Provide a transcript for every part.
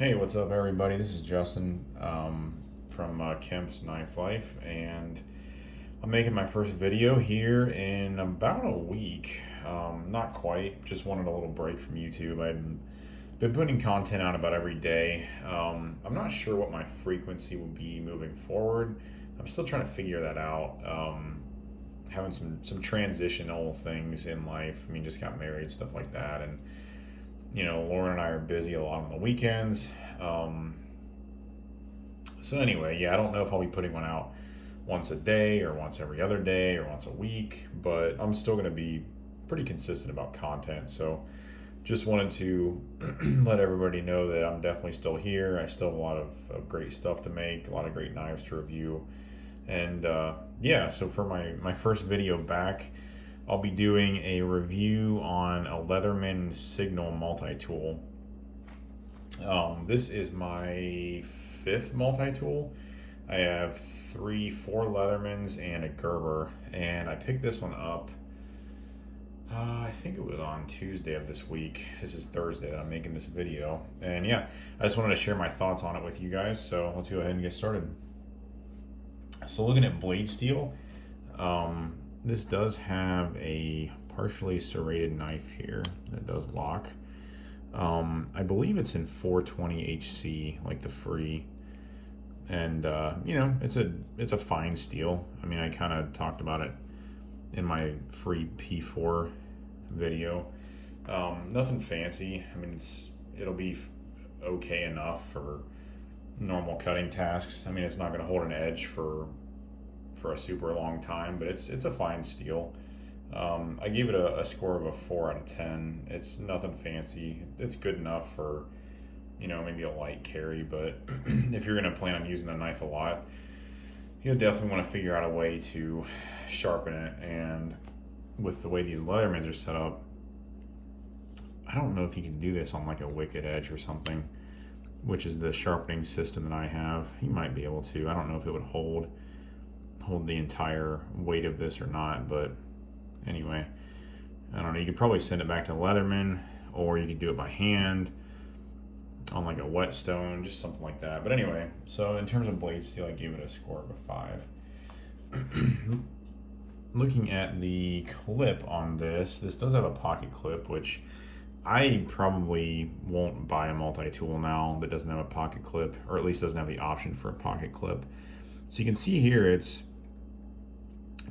Hey, what's up, everybody? This is Justin from Kemp's Knife Life, and I'm making my first video here in about a week. Not quite, just wanted a little break from YouTube. I've been putting content out about every day. I'm not sure what my frequency will be moving forward. I'm still trying to figure that out. Having some transitional things in life. I mean, just got married, stuff like that, and Lauren and I are busy a lot on the weekends. Um, so anyway, yeah, I don't know if I'll be putting one out once a day or once every other day or once a week, but I'm still going to be pretty consistent about content. So just wanted to let everybody know that I'm definitely still here. I still have a lot of great stuff to make, a lot of great knives to review. And yeah, so for my first video back, I'll be doing a review on a Leatherman Signal multi-tool. This is my fifth multi-tool. I have four Leathermans and a Gerber, and I picked this one up. I think it was on Tuesday of this week. This is Thursday that I'm making this video, and yeah, I just wanted to share my thoughts on it with you guys. So let's go ahead and get started. So looking at blade steel, this does have a partially serrated knife here that does lock. I believe it's in 420 HC, like the free, and it's a fine steel. I mean, I kind of talked about it in my free P4 video. Nothing fancy. I mean, it'll be okay enough for normal cutting tasks. I mean, it's not going to hold an edge for a super long time, but it's a fine steel. I gave it a score of a 4 out of 10. It's nothing fancy. It's good enough for, maybe a light carry, but if you're going to plan on using the knife a lot, you'll definitely want to figure out a way to sharpen it. And with the way these Leathermans are set up, I don't know if you can do this on like a Wicked Edge or something, which is the sharpening system that I have. You might be able to. I don't know if it would hold the entire weight of this or not, but anyway, I don't know. You could probably send it back to Leatherman, or you could do it by hand on like a whetstone, just something like that. But anyway, so in terms of blade steel, I gave it a score of a 5. Looking at the clip on this does have a pocket clip, which I probably won't buy a multi-tool now that doesn't have a pocket clip, or at least doesn't have the option for a pocket clip. So you can see here, it's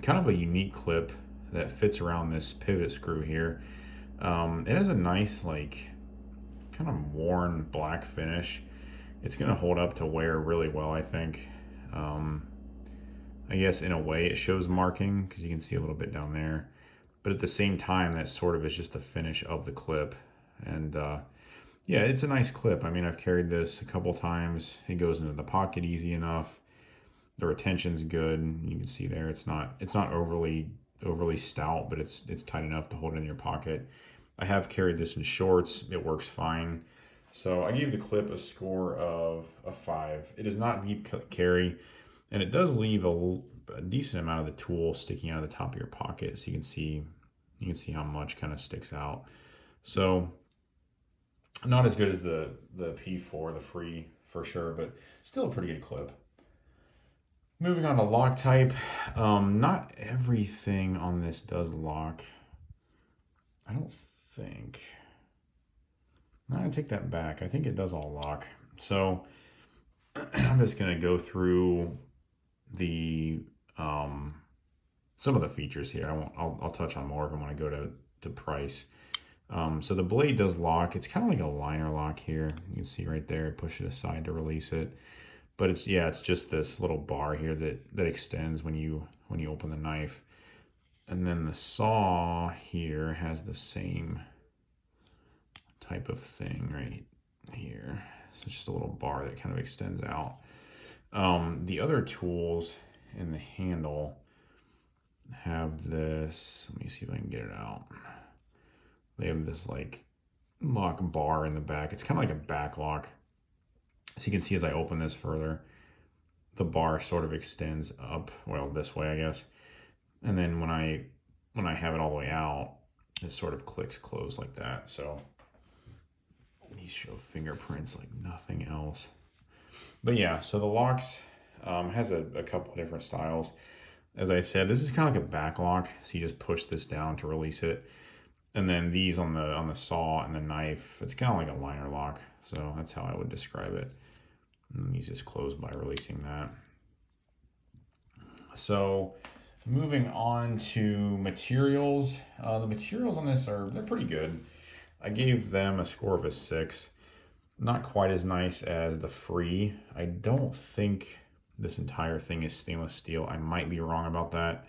kind of a unique clip that fits around this pivot screw here. It has a nice, like, kind of worn black finish. It's going to hold up to wear really well, I think. I guess in a way it shows marking because you can see a little bit down there. But at the same time, that sort of is just the finish of the clip. And yeah, it's a nice clip. I mean, I've carried this a couple times. It goes into the pocket easy enough. The retention's good. You can see there it's not overly stout, but it's tight enough to hold it in your pocket. I have carried this in shorts. It works fine. So I gave the clip a score of a 5. It is not deep carry, and it does leave a decent amount of the tool sticking out of the top of your pocket, so you can see how much kind of sticks out. So not as good as the P4, the free for sure, but still a pretty good clip. Moving on to lock type, not everything on this does lock. I don't think. No, I take that back. I think it does all lock. So I'm just gonna go through the some of the features here. I'll touch on more of them when I go to price. So the blade does lock. It's kind of like a liner lock here. You can see right there. Push it aside to release it. But it's just this little bar here that extends when you open the knife. And then the saw here has the same type of thing right here. So it's just a little bar that kind of extends out. The other tools in the handle have this. Let me see if I can get it out. They have this like lock bar in the back. It's kind of like a back lock. So you can see as I open this further, the bar sort of extends up, well, this way, I guess. And then when I have it all the way out, it sort of clicks closed like that. So These show fingerprints like nothing else. But yeah, so the locks has a couple of different styles. As I said, this is kind of like a back lock, so you just push this down to release it. And then these on the saw and the knife, it's kind of like a liner lock. So that's how I would describe it. And these just close by releasing that. So moving on to materials. The materials on this they're pretty good. I gave them a score of a 6. Not quite as nice as the Free. I don't think this entire thing is stainless steel. I might be wrong about that.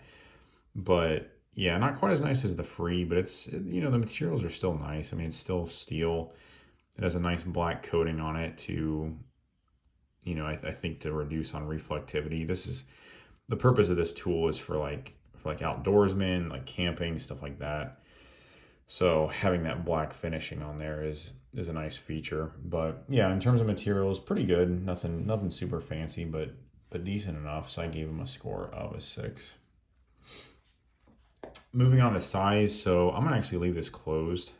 But yeah, not quite as nice as the Free, but the materials are still nice. I mean, it's still steel. It has a nice black coating on it to, I think to reduce on reflectivity. The purpose of this tool is for like outdoorsmen, like camping, stuff like that. So having that black finishing on there is a nice feature. But yeah, in terms of materials, pretty good. Nothing super fancy, but decent enough. So I gave them a score of a 6. Moving on to size, so I'm gonna actually leave this closed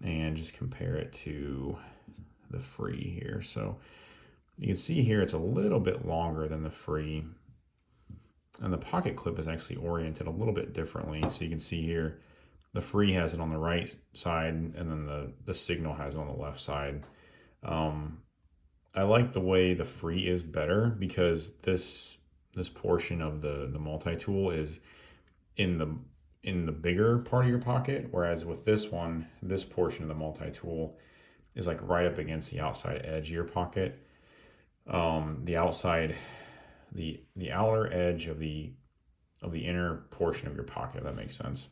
and just compare it to the Free here. So you can see here it's a little bit longer than the Free, and the pocket clip is actually oriented a little bit differently. So you can see here the Free has it on the right side, and then the Signal has it on the left side. I like the way the Free is better because this portion of the multi-tool is in the bigger part of your pocket, whereas with this one, this portion of the multi-tool is like right up against the outside edge of your pocket. The outside, the outer edge of the inner portion of your pocket, if that makes sense.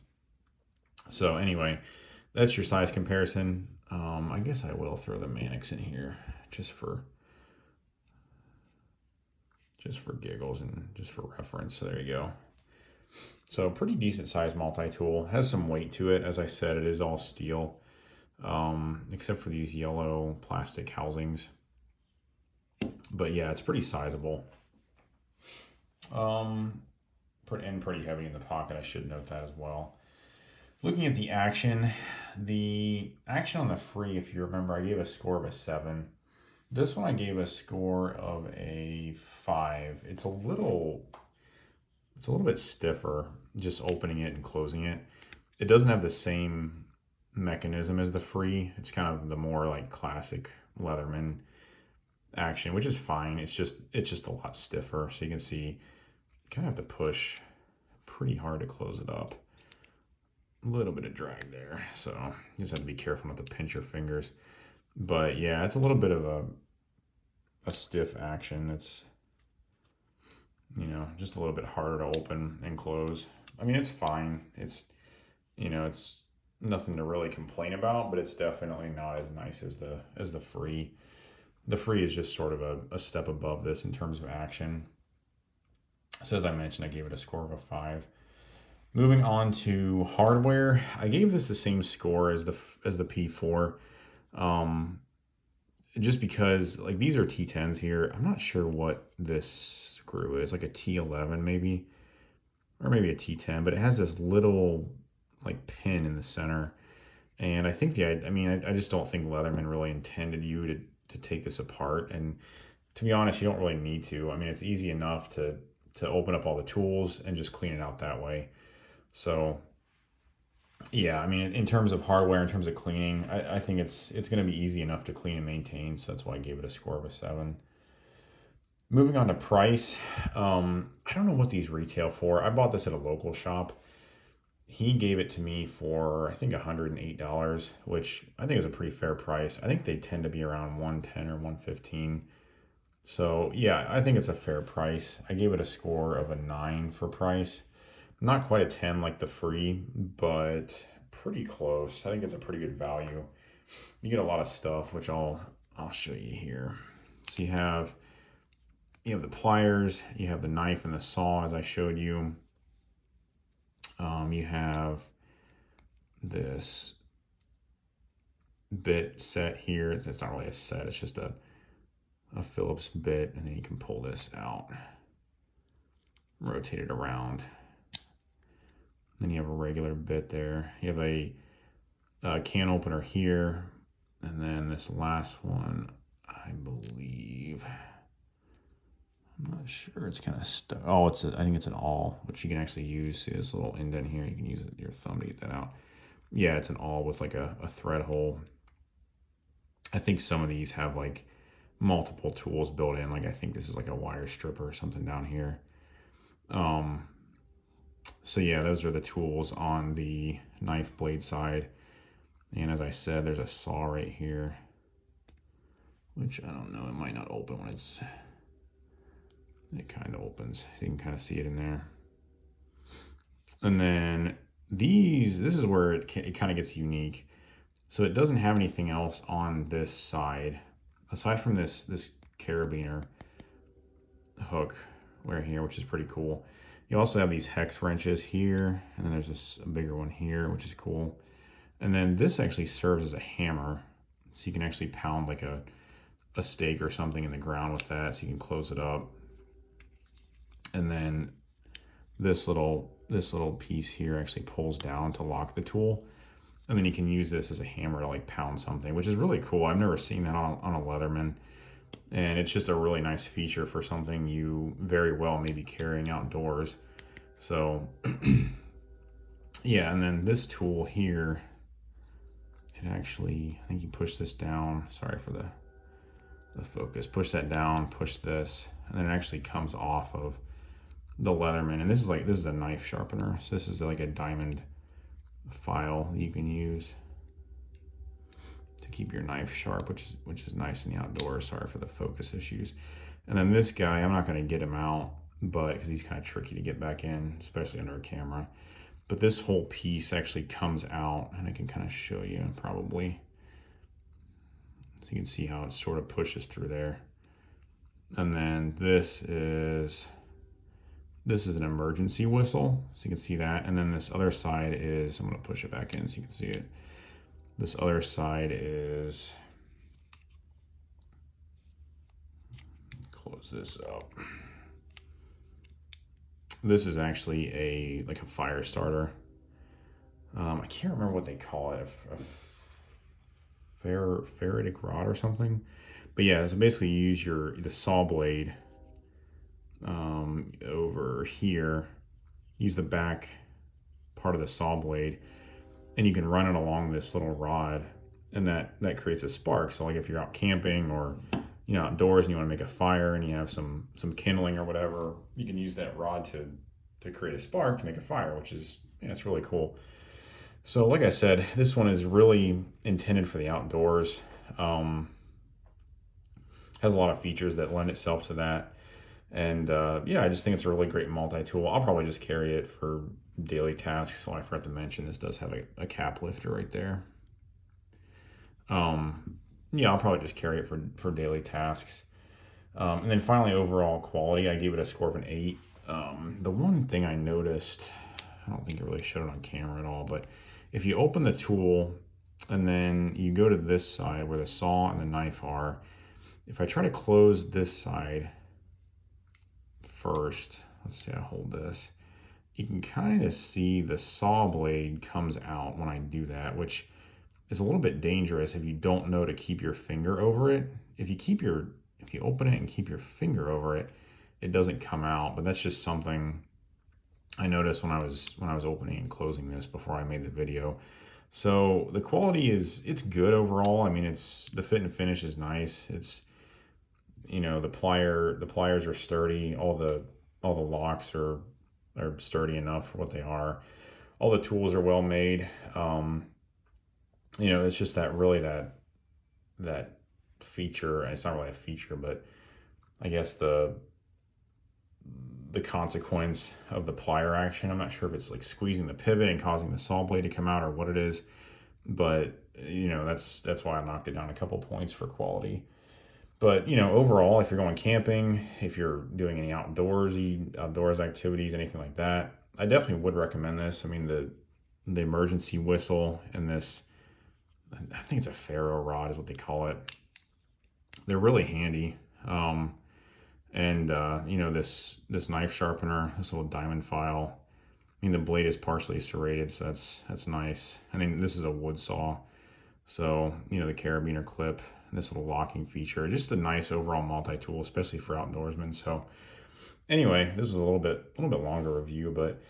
So anyway, that's your size comparison. I guess I will throw the Mannix in here just for giggles and just for reference. So there you go. So pretty decent size multi-tool. Has some weight to it. As I said, it is all steel, except for these yellow plastic housings. But yeah, it's pretty sizable. Pretty heavy in the pocket. I should note that as well. Looking at the action on the Free, if you remember, I gave a score of a 7. This one I gave a score of a 5. It's a little bit stiffer, just opening it and closing it. It doesn't have the same mechanism as the Free. It's kind of the more like classic Leatherman action, which is fine. It's just a lot stiffer. So you can see, you kind of have to push pretty hard to close it up. A little bit of drag there, so you just have to be careful not to pinch your fingers. But yeah, it's a little bit of a stiff action. It's just a little bit harder to open and close. I mean, it's fine. It's nothing to really complain about, but it's definitely not as nice as the Free. The Free is just sort of a step above this in terms of action. So as I mentioned, I gave it a score of a 5. Moving on to hardware, I gave this the same score as the P4, just because like these are T10s here. I'm not sure what this screw is, like a T11 maybe, or maybe a T10, but it has this little like pin in the center, and I think I just don't think Leatherman really intended you to take this apart. And to be honest, you don't really need to. I mean, it's easy enough to open up all the tools and just clean it out that way. So yeah, I mean, in terms of hardware, in terms of cleaning, I think it's going to be easy enough to clean and maintain. So that's why I gave it a score of a 7. Moving on to price, I don't know what these retail for. I bought this at a local shop. He gave it to me for, I think, $108, which I think is a pretty fair price. I think they tend to be around $110 or $115. So yeah, I think it's a fair price. I gave it a score of a 9 for price. Not quite a 10 like the Free, but pretty close. I think it's a pretty good value. You get a lot of stuff, which I'll show you here. So you have the pliers, you have the knife and the saw, as I showed you. You have this bit set here. It's not really a set, it's just a Phillips bit, and then you can pull this out, rotate it around. Then you have a regular bit there. You have a can opener here, And then this last one, I believe, I'm not sure, it's kind of stuck. Oh, I think it's an awl, which you can actually use. See this little indent here? You can use your thumb to get that out. Yeah, it's an awl with like a thread hole. I think some of these have like multiple tools built in. Like I think this is like a wire stripper or something down here. So yeah, those are the tools on the knife blade side. And as I said, there's a saw right here, which I don't know, it might not open when it kind of opens. You can kind of see it in there. And then this is where it kind of gets unique. So it doesn't have anything else on this side aside from this carabiner hook right here, which is pretty cool. You also have these hex wrenches here, and then there's a bigger one here, which is cool. And then this actually serves as a hammer, so you can actually pound like a stake or something in the ground with that, so you can close it up. And then this little piece here actually pulls down to lock the tool, and then you can use this as a hammer to like pound something, which is really cool. I've never seen that on a Leatherman, and it's just a really nice feature for something you very well may be carrying outdoors. So yeah, and then this tool here, it actually, I think you push this down, sorry for the focus, push that down, push this, and then it actually comes off of the Leatherman. And this is a knife sharpener, so this is like a diamond file you can use to keep your knife sharp, which is nice in the outdoors. Sorry for the focus issues. And then this guy, I'm not going to get him out, but because he's kind of tricky to get back in, especially under a camera. But this whole piece actually comes out, and I can kind of show you probably, so you can see how it sort of pushes through there. And then this is an emergency whistle, so you can see that. And then this other side is, I'm going to push it back in so you can see it. This other side is, close this up. This is actually like a fire starter. I can't remember what they call it, a ferritic rod or something. But yeah, so basically you use the saw blade over here, use the back part of the saw blade, and you can run it along this little rod, and that creates a spark. So like if you're out camping or outdoors and you want to make a fire and you have some kindling or whatever, you can use that rod to create a spark to make a fire, which is, it's really cool. So like I said, this one is really intended for the outdoors. Has a lot of features that lend itself to that. And yeah, I just think it's a really great multi-tool. I'll probably just carry it for daily tasks. So I forgot to mention, this does have a cap lifter right there. Yeah, I'll probably just carry it for daily tasks. And then finally, overall quality, I gave it a score of an 8. The one thing I noticed, I don't think it really showed it on camera at all, but if you open the tool and then you go to this side where the saw and the knife are, if I try to close this side first, let's say I hold this, you can kind of see the saw blade comes out when I do that, which is a little bit dangerous if you don't know to keep your finger over it. If you open it and keep your finger over it, it doesn't come out. But that's just something I noticed when I was opening and closing this before I made the video. So the quality it's good overall. I mean, the fit and finish is nice. It's, the pliers are sturdy. All the locks are sturdy enough for what they are. All the tools are well made. It's just that feature, and it's not really a feature, but I guess the consequence of the plier action. I'm not sure if it's like squeezing the pivot and causing the saw blade to come out or what it is, but that's why I knocked it down a couple points for quality. But overall, if you're going camping, if you're doing any outdoors activities, anything like that, I definitely would recommend this. I mean, the emergency whistle and this, I think it's a ferro rod is what they call it. They're really handy. This knife sharpener, this little diamond file. I mean, the blade is partially serrated, so that's nice. I mean, this is a wood saw, So, you know, the carabiner clip, this little locking feature, just a nice overall multi-tool, especially for outdoorsmen. So anyway, this is a little bit longer review, but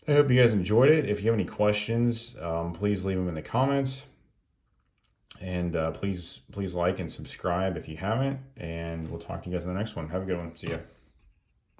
I hope you guys enjoyed it. If you have any questions, please leave them in the comments. And please like and subscribe if you haven't. And we'll talk to you guys in the next one. Have a good one. See ya.